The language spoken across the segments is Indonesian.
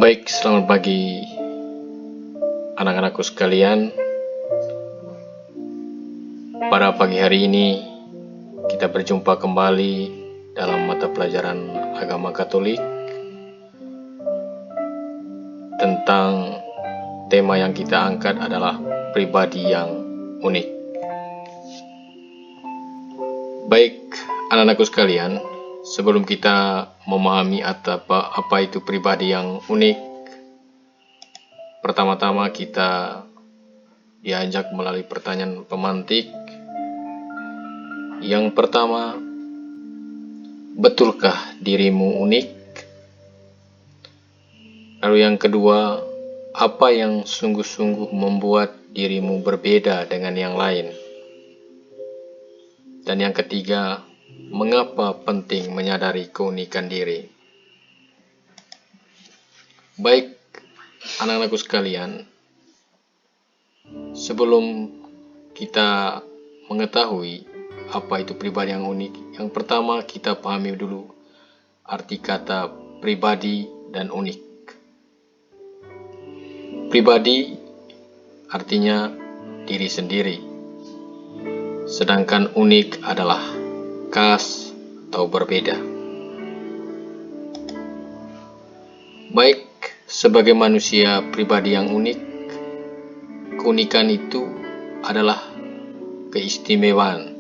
Baik, selamat pagi anak-anakku sekalian. Pada pagi hari ini kita berjumpa kembali dalam mata pelajaran agama Katolik tentang tema yang kita angkat adalah pribadi yang unik. Baik, anak-anakku sekalian, sebelum kita memahami apa itu pribadi yang unik, pertama-tama kita diajak melalui pertanyaan pemantik. Yang pertama, betulkah dirimu unik? Lalu yang kedua, apa yang sungguh-sungguh membuat dirimu berbeda dengan yang lain? Dan yang ketiga, mengapa penting menyadari keunikan diri? Baik, anak-anakku sekalian, sebelum kita mengetahui apa itu pribadi yang unik, yang pertama kita pahami dulu arti kata pribadi dan unik. Pribadi artinya diri sendiri, sedangkan unik adalah khas atau berbeda. Baik, sebagai manusia pribadi yang unik, keunikan itu adalah keistimewaan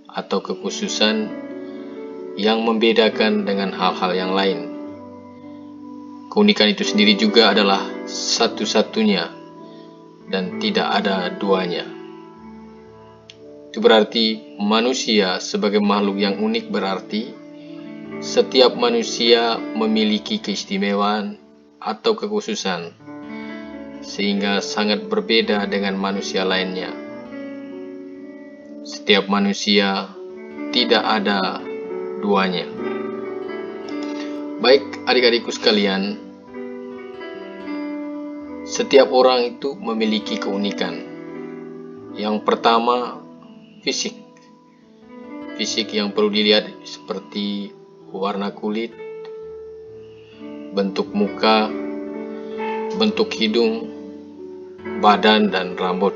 atau kekhususan yang membedakan dengan hal-hal yang lain. Keunikan itu sendiri juga adalah satu-satunya dan tidak ada duanya. Itu berarti manusia sebagai makhluk yang unik berarti setiap manusia memiliki keistimewaan atau kekhususan sehingga sangat berbeda dengan manusia lainnya. Setiap manusia tidak ada duanya. Baik, adik-adikku sekalian, setiap orang itu memiliki keunikan. Yang pertama, fisik. Fisik yang perlu dilihat seperti warna kulit, bentuk muka, bentuk hidung, badan, dan rambut.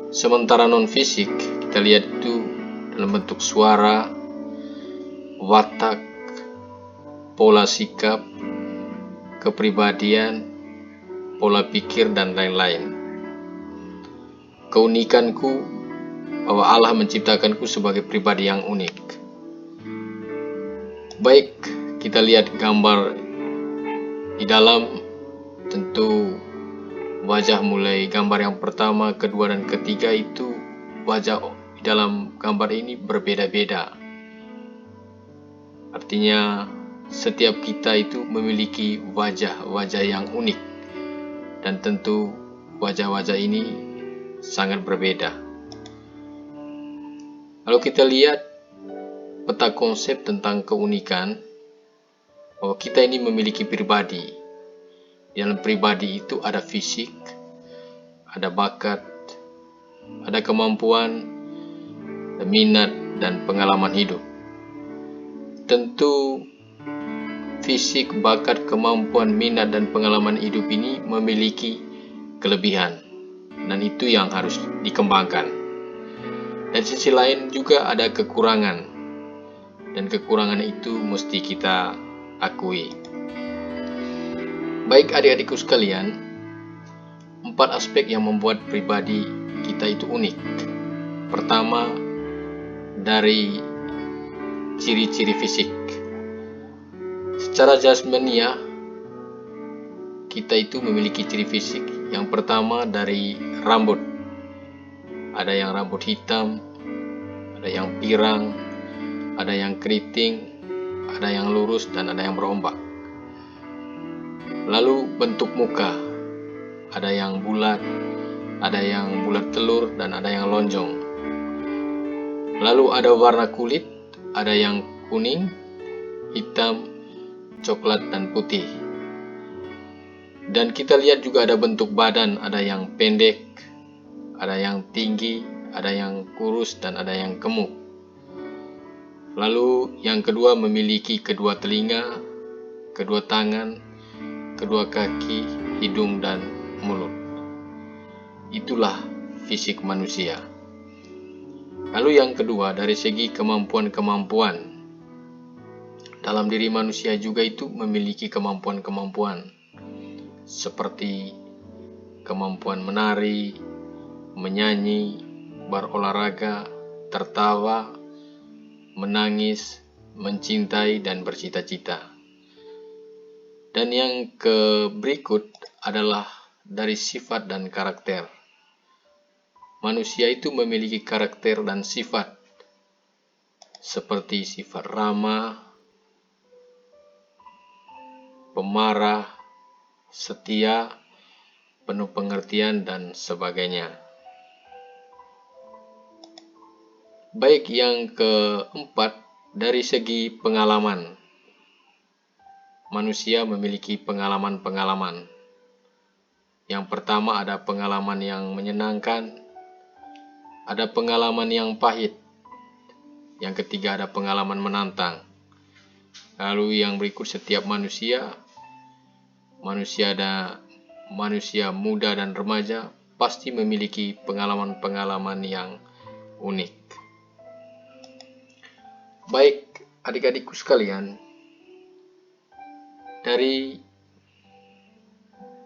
Sementara non-fisik, kita lihat itu dalam bentuk suara, watak, pola sikap, kepribadian, pola pikir, dan lain-lain. Keunikanku bahwa Allah menciptakanku sebagai pribadi yang unik. Baik, kita lihat gambar di dalam, tentu wajah mulai gambar yang pertama, kedua, dan ketiga itu wajah di dalam gambar ini berbeda-beda. Artinya setiap kita itu memiliki wajah-wajah yang unik, dan tentu wajah-wajah ini sangat berbeda. Lalu kita lihat peta konsep tentang keunikan, bahwa kita ini memiliki pribadi. Dalam pribadi itu ada fisik, ada bakat, ada kemampuan, ada minat, dan pengalaman hidup. Tentu fisik, bakat, kemampuan, minat, dan pengalaman hidup ini memiliki kelebihan, dan itu yang harus dikembangkan. Dan sisi lain juga ada kekurangan, dan kekurangan itu mesti kita akui. Baik, adik-adikku sekalian, 4 aspek yang membuat pribadi kita itu unik. Pertama, dari ciri-ciri fisik. Secara jasmaniah, kita itu memiliki ciri fisik. Yang pertama dari rambut. Ada yang rambut hitam, ada yang pirang, ada yang keriting, ada yang lurus, dan ada yang berombak. Lalu bentuk muka, ada yang bulat, ada yang bulat telur, dan ada yang lonjong. Lalu ada warna kulit, ada yang kuning, hitam, coklat, dan putih. Dan kita lihat juga ada bentuk badan, ada yang pendek, ada yang tinggi, ada yang kurus, dan ada yang gemuk. Lalu yang kedua memiliki kedua telinga, kedua tangan, kedua kaki, hidung, dan mulut. Itulah fisik manusia. Lalu yang kedua, dari segi kemampuan-kemampuan. Dalam diri manusia juga itu memiliki kemampuan-kemampuan, seperti kemampuan menari, menyanyi, berolahraga, tertawa, menangis, mencintai, dan bercita-cita. Dan yang berikut adalah dari sifat dan karakter. Manusia itu memiliki karakter dan sifat, seperti sifat ramah, pemarah, setia, penuh pengertian, dan sebagainya. Baik, yang keempat, dari segi pengalaman. Manusia memiliki pengalaman-pengalaman. Yang pertama ada pengalaman yang menyenangkan, ada pengalaman yang pahit. Yang ketiga ada pengalaman menantang. Lalu yang berikut, setiap manusia muda dan remaja pasti memiliki pengalaman-pengalaman yang unik. Baik, adik-adikku sekalian, dari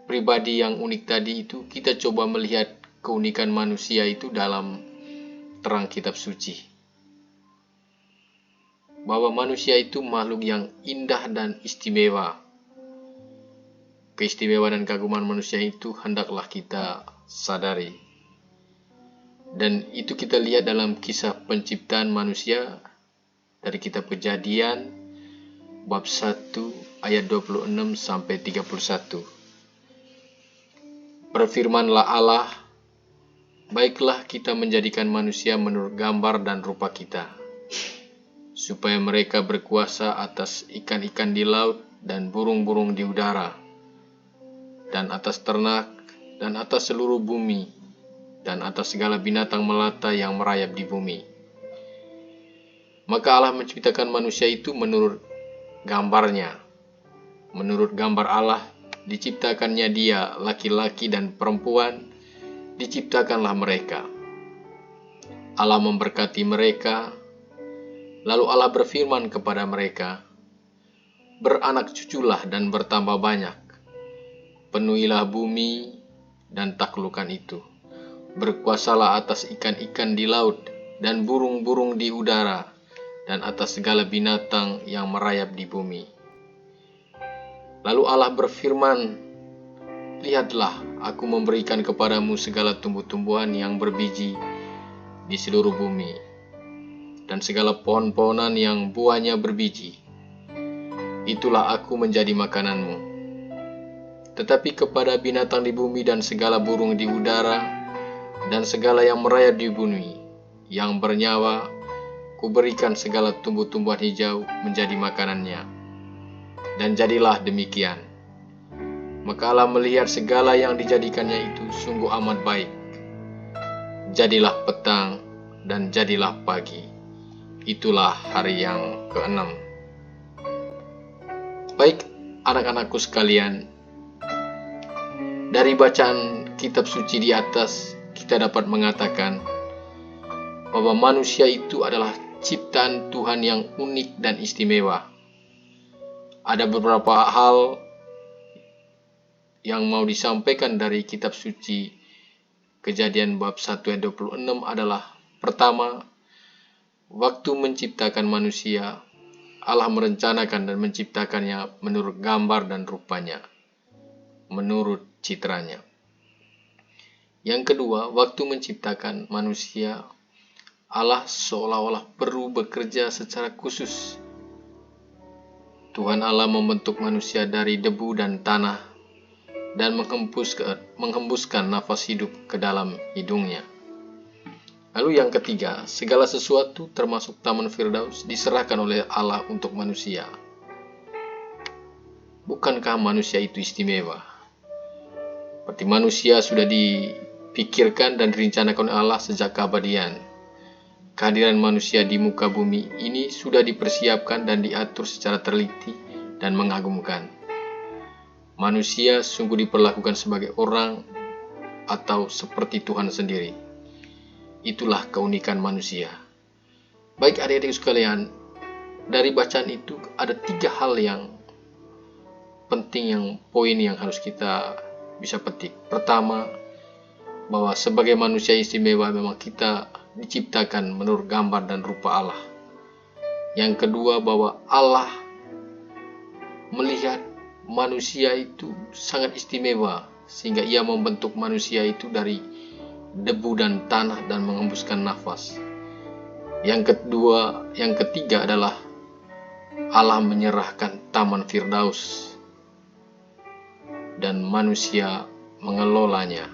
pribadi yang unik tadi itu kita coba melihat keunikan manusia itu dalam terang kitab suci. Bahwa manusia itu makhluk yang indah dan istimewa. Keistimewaan dan keagungan manusia itu hendaklah kita sadari. Dan itu kita lihat dalam kisah penciptaan manusia dari kitab Kejadian bab 1 ayat 26 sampai 31. Berfirmanlah Allah, baiklah kita menjadikan manusia menurut gambar dan rupa kita, supaya mereka berkuasa atas ikan-ikan di laut dan burung-burung di udara, dan atas ternak, dan atas seluruh bumi, dan atas segala binatang melata yang merayap di bumi. Maka Allah menciptakan manusia itu menurut gambarnya. Menurut gambar Allah, diciptakannya dia, laki-laki dan perempuan, diciptakanlah mereka. Allah memberkati mereka, lalu Allah berfirman kepada mereka, beranak cuculah dan bertambah banyak, penuhilah bumi dan taklukkan itu, berkuasalah atas ikan-ikan di laut dan burung-burung di udara, dan atas segala binatang yang merayap di bumi. Lalu Allah berfirman, lihatlah, aku memberikan kepadamu segala tumbuh-tumbuhan yang berbiji di seluruh bumi, dan segala pohon-pohonan yang buahnya berbiji. Itulah aku menjadi makananmu. Tetapi kepada binatang di bumi dan segala burung di udara, dan segala yang merayap di bumi, yang bernyawa, kuberikan segala tumbuh-tumbuhan hijau menjadi makanannya. Dan jadilah demikian. Maka Allah melihat segala yang dijadikannya itu sungguh amat baik. Jadilah petang dan jadilah pagi. Itulah hari yang ke-6. Baik, anak-anakku sekalian, dari bacaan kitab suci di atas, kita dapat mengatakan bahwa manusia itu adalah ciptaan Tuhan yang unik dan istimewa. Ada beberapa hal yang mau disampaikan dari kitab suci Kejadian bab 1 ayat 26 adalah, pertama, waktu menciptakan manusia, Allah merencanakan dan menciptakannya menurut gambar dan rupanya, menurut citranya. Yang kedua, waktu menciptakan manusia, Allah seolah-olah perlu bekerja secara khusus. Tuhan Allah membentuk manusia dari debu dan tanah dan menghembuskan nafas hidup ke dalam hidungnya. Lalu yang ketiga, segala sesuatu termasuk Taman Firdaus diserahkan oleh Allah untuk manusia. Bukankah manusia itu istimewa? Seperti manusia sudah dipikirkan dan direncanakan oleh Allah sejak keabadian. Kehadiran manusia di muka bumi ini sudah dipersiapkan dan diatur secara teliti dan mengagumkan. Manusia sungguh diperlakukan sebagai orang atau seperti Tuhan sendiri. Itulah keunikan manusia. Baik adik-adik sekalian, dari bacaan itu ada 3 hal yang penting, poin yang harus kita bisa petik. Pertama, bahwa sebagai manusia istimewa memang kita diciptakan menurut gambar dan rupa Allah. Yang kedua, bahwa Allah melihat manusia itu sangat istimewa sehingga ia membentuk manusia itu dari debu dan tanah dan menghembuskan nafas. Yang ketiga adalah Allah menyerahkan Taman Firdaus dan manusia mengelolanya.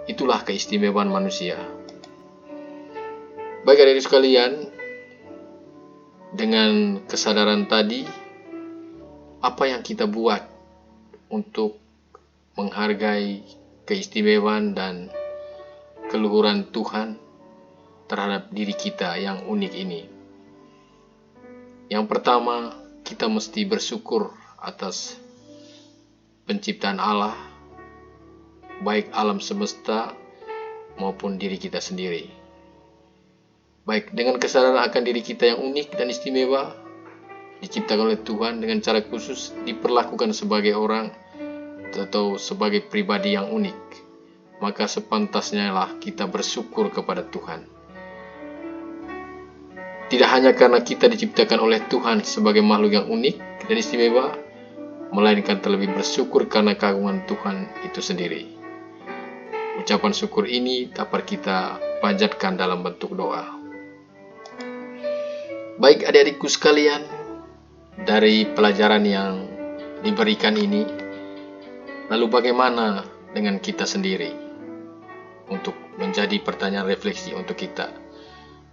Itulah keistimewaan manusia. Baik adik-adik sekalian, dengan kesadaran tadi, apa yang kita buat untuk menghargai keistimewaan dan keluhuran Tuhan terhadap diri kita yang unik ini? Yang pertama, kita mesti bersyukur atas penciptaan Allah, baik alam semesta maupun diri kita sendiri. Baik, dengan kesadaran akan diri kita yang unik dan istimewa, diciptakan oleh Tuhan dengan cara khusus, diperlakukan sebagai orang atau sebagai pribadi yang unik, maka sepantasnya lah kita bersyukur kepada Tuhan. Tidak hanya karena kita diciptakan oleh Tuhan sebagai makhluk yang unik dan istimewa, melainkan terlebih bersyukur karena keagungan Tuhan itu sendiri. Ucapan syukur ini dapat kita panjatkan dalam bentuk doa. Baik adik-adikku sekalian, dari pelajaran yang diberikan ini, lalu bagaimana dengan kita sendiri? Untuk menjadi pertanyaan refleksi untuk kita.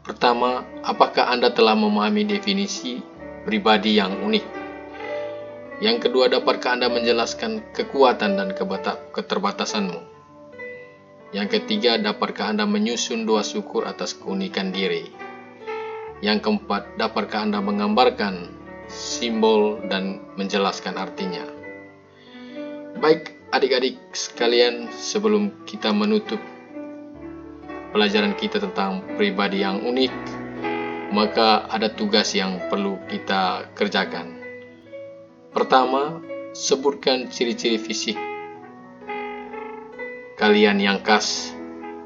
Pertama, apakah Anda telah memahami definisi pribadi yang unik? Yang kedua, dapatkah Anda menjelaskan kekuatan dan keterbatasanmu? Yang ketiga, dapatkah Anda menyusun doa syukur atas keunikan diri? Yang keempat, dapatkah Anda menggambarkan simbol dan menjelaskan artinya? Baik adik-adik sekalian, sebelum kita menutup pelajaran kita tentang pribadi yang unik, maka ada tugas yang perlu kita kerjakan. Pertama, sebutkan ciri-ciri fisik kalian yang khas.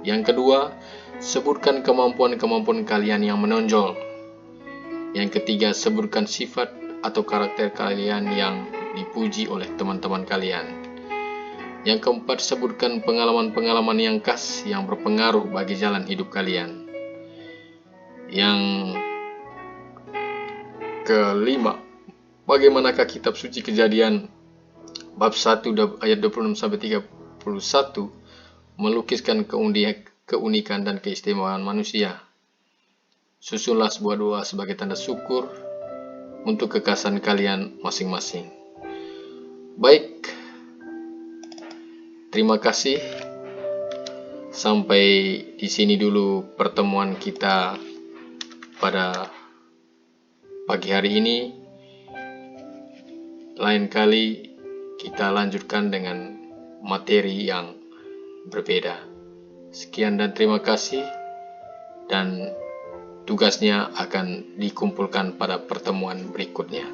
Yang kedua, sebutkan kemampuan-kemampuan kalian yang menonjol. Yang ketiga, sebutkan sifat atau karakter kalian yang dipuji oleh teman-teman kalian. Yang keempat, sebutkan pengalaman-pengalaman yang khas yang berpengaruh bagi jalan hidup kalian. Yang kelima, bagaimanakah kitab suci Kejadian bab 1 ayat 26-31 melukiskan keunikan dan keistimewaan manusia? Susunlah sebuah doa sebagai tanda syukur untuk kekhasan kalian masing-masing. Baik, terima kasih. Sampai di sini dulu pertemuan kita pada pagi hari ini. Lain kali kita lanjutkan dengan materi yang berbeda. Sekian dan terima kasih, dan tugasnya akan dikumpulkan pada pertemuan berikutnya.